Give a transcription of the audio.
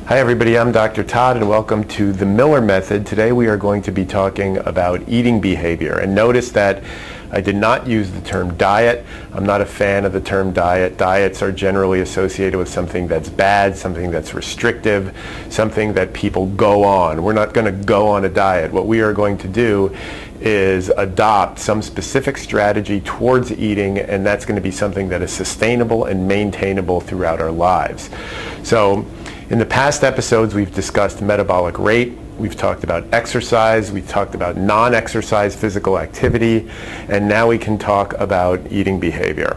Hi everybody, I'm Dr. Todd and welcome to the Miller Method. Today we are going to be talking about eating behavior. And notice that I did not use the term diet. I'm not a fan of the term diet. Diets are generally associated with something that's bad, something that's restrictive, something that people go on. We're not going to go on a diet. What we are going to do is adopt some specific strategy towards eating, and that's going to be something that is sustainable and maintainable throughout our lives. So in the past episodes, we've discussed metabolic rate, we've talked about exercise, we've talked about non-exercise physical activity, and now we can talk about eating behavior.